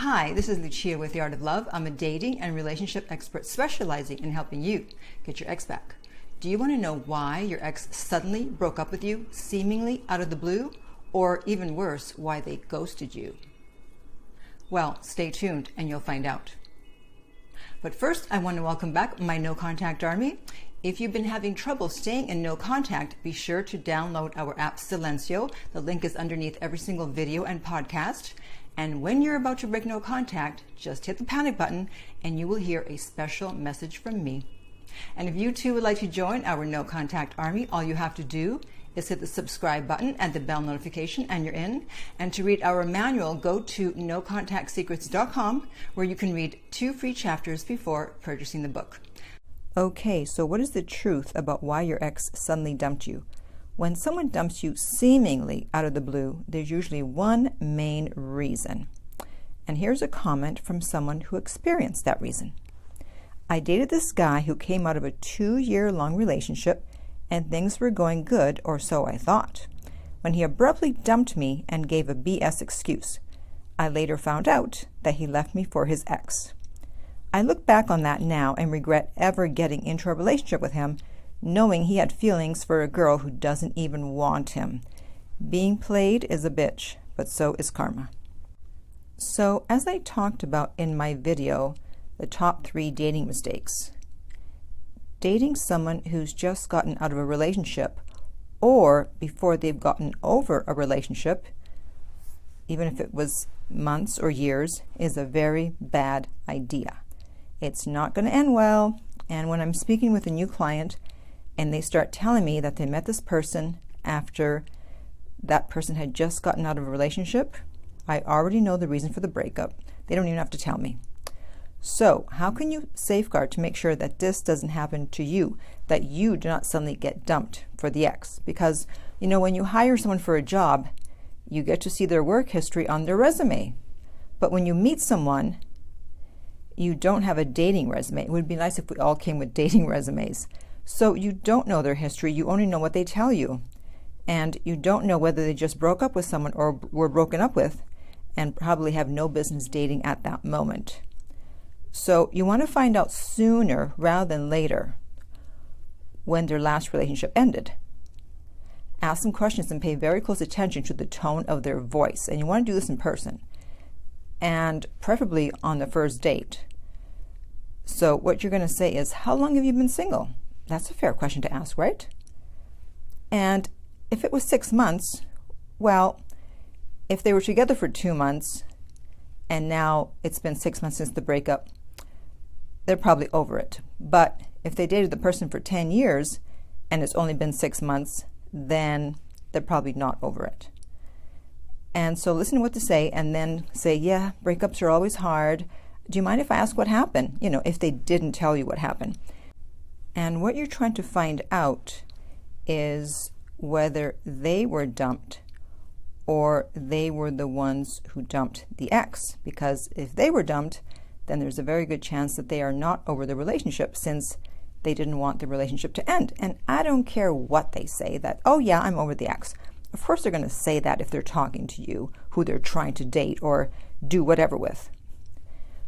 Hi, this is Lucia with The Art of Love. I'm a dating and relationship expert specializing in helping you get your ex back. Do you want to know why your ex suddenly broke up with you, seemingly out of the blue? Or even worse, why they ghosted you? Well, stay tuned and you'll find out. But first, I want to welcome back my No Contact Army. If you've been having trouble staying in no contact, be sure to download our app Silencio. The link is underneath every single video and podcast. And when you're about to break no contact, just hit the panic button and you will hear a special message from me. And if you too would like to join our No Contact Army, all you have to do is hit the subscribe button and the bell notification and you're in. And to read our manual, go to nocontactsecrets.com where you can read 2 free chapters before purchasing the book. Okay, so what is the truth about why your ex suddenly dumped you? When someone dumps you seemingly out of the blue, there's usually one main reason. And here's a comment from someone who experienced that reason. I dated this guy who came out of a 2-year-long relationship and things were going good, or so I thought, when he abruptly dumped me and gave a BS excuse. I later found out that he left me for his ex. I look back on that now and regret ever getting into a relationship with him, knowing he had feelings for a girl who doesn't even want him. Being played is a bitch, but so is karma. So, as I talked about in my video, the top 3 dating mistakes. Dating someone who's just gotten out of a relationship, or before they've gotten over a relationship, even if it was months or years, is a very bad idea. It's not going to end well, and when I'm speaking with a new client and they start telling me that they met this person after that person had just gotten out of a relationship, I already know the reason for the breakup. They don't even have to tell me. So, how can you safeguard to make sure that this doesn't happen to you, that you do not suddenly get dumped for the ex? Because, when you hire someone for a job, you get to see their work history on their resume. But when you meet someone, you don't have a dating resume. It would be nice if we all came with dating resumes. So you don't know their history, you only know what they tell you. And you don't know whether they just broke up with someone or were broken up with and probably have no business dating at that moment. So you want to find out sooner rather than later when their last relationship ended. Ask them questions and pay very close attention to the tone of their voice. And you want to do this in person, and preferably on the first date. So what you're going to say is, how long have you been single? That's a fair question to ask, right? And if it was 6 months, well, if they were together for 2 months and now it's been 6 months since the breakup, they're probably over it. But if they dated the person for 10 years and it's only been 6 months, then they're probably not over it. And so listen to what to say and then say, yeah, breakups are always hard. Do you mind if I ask what happened? If they didn't tell you what happened. And what you're trying to find out is whether they were dumped or they were the ones who dumped the ex. Because if they were dumped, then there's a very good chance that they are not over the relationship, since they didn't want the relationship to end. And I don't care what they say, that, oh yeah, I'm over the ex. Of course they're going to say that if they're talking to you, who they're trying to date or do whatever with.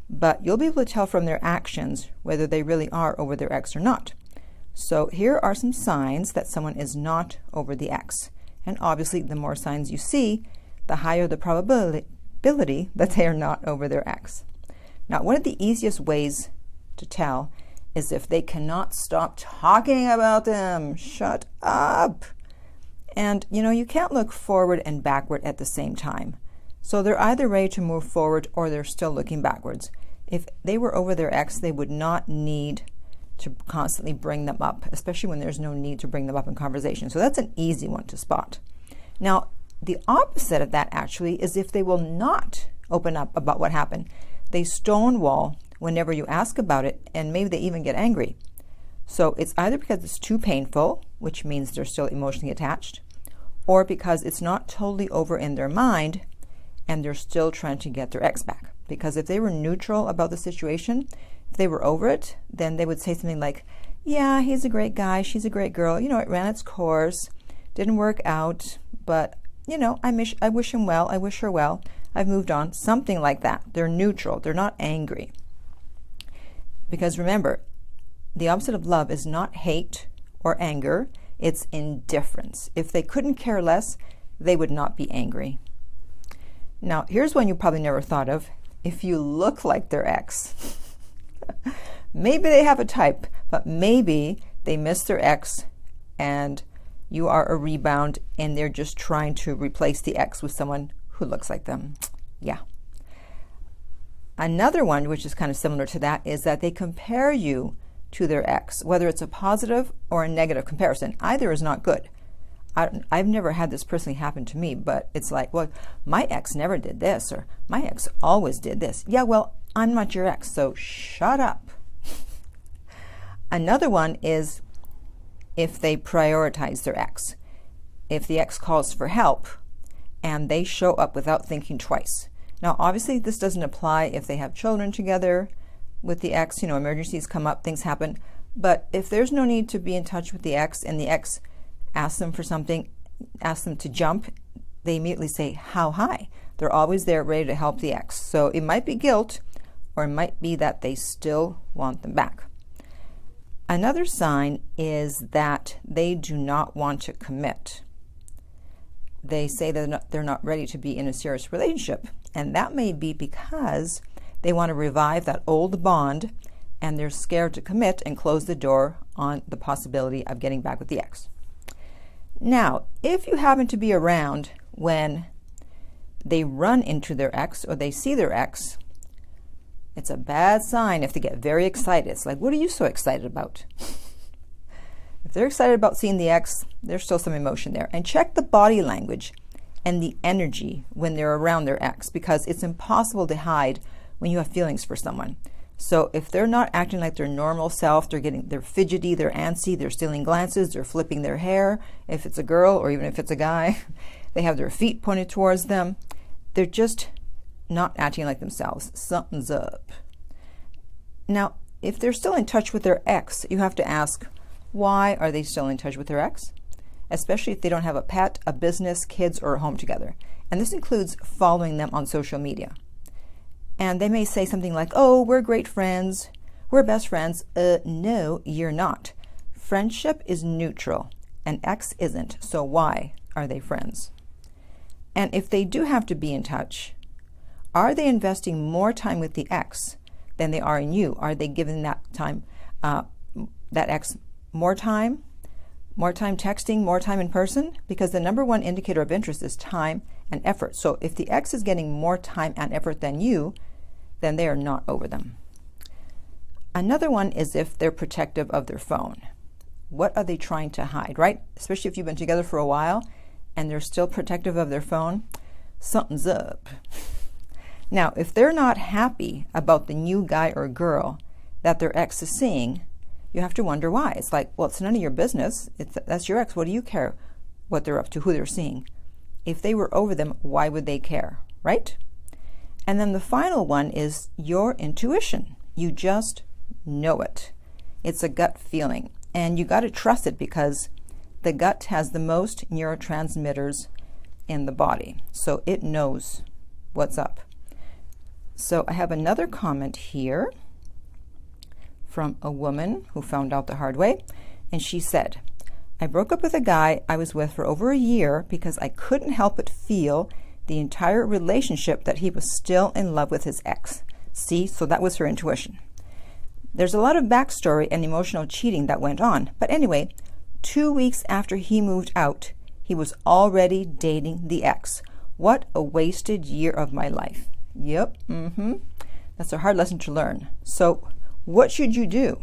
But you'll be able to tell from their actions whether they really are over their ex or not. So here are some signs that someone is not over the ex. And obviously, the more signs you see, the higher the probability that they are not over their ex. Now, one of the easiest ways to tell is if they cannot stop talking about them. Shut up. And, you can't look forward and backward at the same time. So they're either ready to move forward or they're still looking backwards. If they were over their ex, they would not need to constantly bring them up, especially when there's no need to bring them up in conversation. So that's an easy one to spot. Now, the opposite of that actually is if they will not open up about what happened. They stonewall whenever you ask about it, and maybe they even get angry. So it's either because it's too painful, which means they're still emotionally attached, or because it's not totally over in their mind and they're still trying to get their ex back. Because if they were neutral about the situation, if they were over it, then they would say something like, yeah, he's a great guy, she's a great girl, it ran its course, didn't work out, but, I wish him well, I wish her well, I've moved on, something like that. They're neutral. They're not angry. Because remember, the opposite of love is not hate or anger. It's indifference. If they couldn't care less, they would not be angry. Now, here's one you probably never thought of. If you look like their ex, maybe they have a type, but maybe they miss their ex and you are a rebound and they're just trying to replace the ex with someone who looks like them. Yeah. Another one, which is kind of similar to that, is that they compare you to their ex, whether it's a positive or a negative comparison. Either is not good. I've never had this personally happen to me, but it's like, well, my ex never did this, or my ex always did this. Yeah, well, I'm not your ex, so shut up. Another one is if they prioritize their ex. If the ex calls for help and they show up without thinking twice. Now, obviously, this doesn't apply if they have children together with the ex. You know, emergencies come up, things happen. But if there's no need to be in touch with the ex and the ex asks them for something, asks them to jump, they immediately say, how high? They're always there ready to help the ex. So it might be guilt, or it might be that they still want them back. Another sign is that they do not want to commit. They say they're not ready to be in a serious relationship. And that may be because they want to revive that old bond and they're scared to commit and close the door on the possibility of getting back with the ex. Now, if you happen to be around when they run into their ex or they see their ex, it's a bad sign if they get very excited. It's like, what are you so excited about? If they're excited about seeing the ex, there's still some emotion there. And check the body language and the energy when they're around their ex, because it's impossible to hide when you have feelings for someone. So if they're not acting like their normal self, they're fidgety, they're antsy, they're stealing glances, they're flipping their hair, if it's a girl or even if it's a guy, they have their feet pointed towards them, they're just not acting like themselves. Something's up. Now, if they're still in touch with their ex, you have to ask, why are they still in touch with their ex? Especially if they don't have a pet, a business, kids, or a home together. And this includes following them on social media. And they may say something like, oh, we're great friends, we're best friends. No, you're not. Friendship is neutral, and ex isn't, so why are they friends? And if they do have to be in touch, are they investing more time with the ex than they are in you? Are they giving that time, that ex more time texting, more time in person? Because the number one indicator of interest is time and effort. So if the ex is getting more time and effort than you, then they are not over them. Another one is if they're protective of their phone. What are they trying to hide, right? Especially if you've been together for a while and they're still protective of their phone, something's up. Now, if they're not happy about the new guy or girl that their ex is seeing, you have to wonder why. It's like, well, it's none of your business. That's your ex. What do you care what they're up to, who they're seeing? If they were over them, why would they care, right? And then the final one is your intuition. You just know it. It's a gut feeling. And you got to trust it because the gut has the most neurotransmitters in the body. So it knows what's up. So I have another comment here from a woman who found out the hard way. And she said, I broke up with a guy I was with for over a year because I couldn't help but feel the entire relationship that he was still in love with his ex. See, so that was her intuition. There's a lot of backstory and emotional cheating that went on. But anyway, 2 weeks after he moved out, he was already dating the ex. What a wasted year of my life. Yep, That's a hard lesson to learn. So what should you do?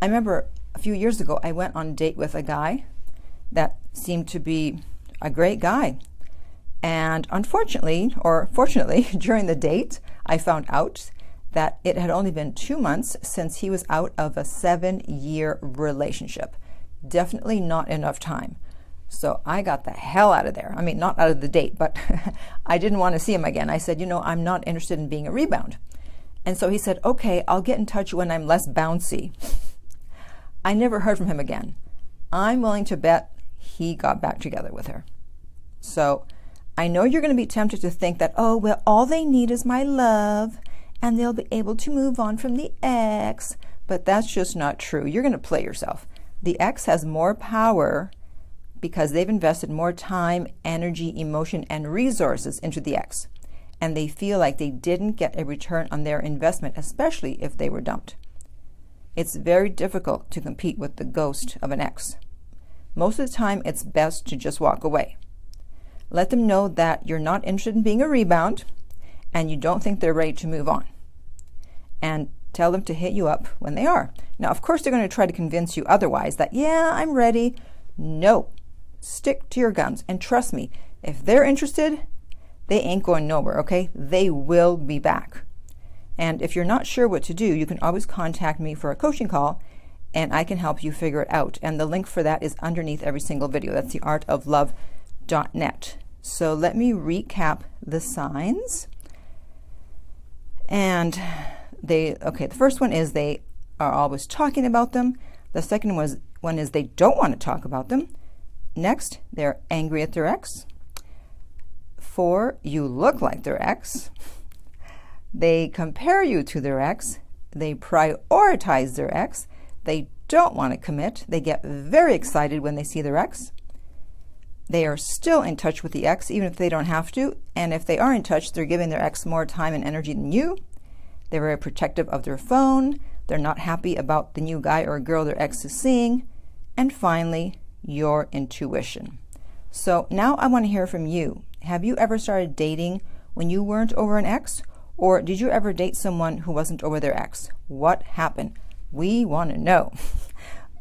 I remember a few years ago, I went on a date with a guy that seemed to be a great guy. And unfortunately, or fortunately, during the date, I found out that it had only been 2 months since he was out of a 7-year relationship. Definitely not enough time. So I got the hell out of there. I mean, not out of the date, but I didn't want to see him again. I said, I'm not interested in being a rebound. And so he said, okay, I'll get in touch when I'm less bouncy. I never heard from him again. I'm willing to bet he got back together with her. So I know you're going to be tempted to think that, oh, well, all they need is my love and they'll be able to move on from the ex, but that's just not true. You're going to play yourself. The ex has more power because they've invested more time, energy, emotion, and resources into the ex, and they feel like they didn't get a return on their investment, especially if they were dumped. It's very difficult to compete with the ghost of an ex. Most of the time, it's best to just walk away. Let them know that you're not interested in being a rebound and you don't think they're ready to move on. And tell them to hit you up when they are. Now, of course, they're going to try to convince you otherwise that, yeah, I'm ready. No. Stick to your guns. And trust me, if they're interested, they ain't going nowhere, okay? They will be back. And if you're not sure what to do, you can always contact me for a coaching call, and I can help you figure it out. And the link for that is underneath every single video. That's theartoflove.net. So let me recap the signs. And the first one is they are always talking about them. The second one is they don't want to talk about them. Next, they're angry at their ex. 4, you look like their ex. They compare you to their ex. They prioritize their ex. They don't want to commit. They get very excited when they see their ex. They are still in touch with the ex, even if they don't have to. And if they are in touch, they're giving their ex more time and energy than you. They're very protective of their phone. They're not happy about the new guy or girl their ex is seeing. And finally, your intuition. So now I want to hear from you. Have you ever started dating when you weren't over an ex? Or did you ever date someone who wasn't over their ex? What happened? We want to know.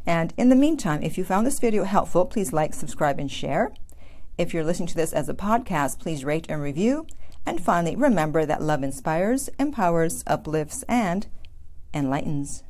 And in the meantime, if you found this video helpful, please like, subscribe, and share. If you're listening to this as a podcast, please rate and review. And finally, remember that love inspires, empowers, uplifts, and enlightens.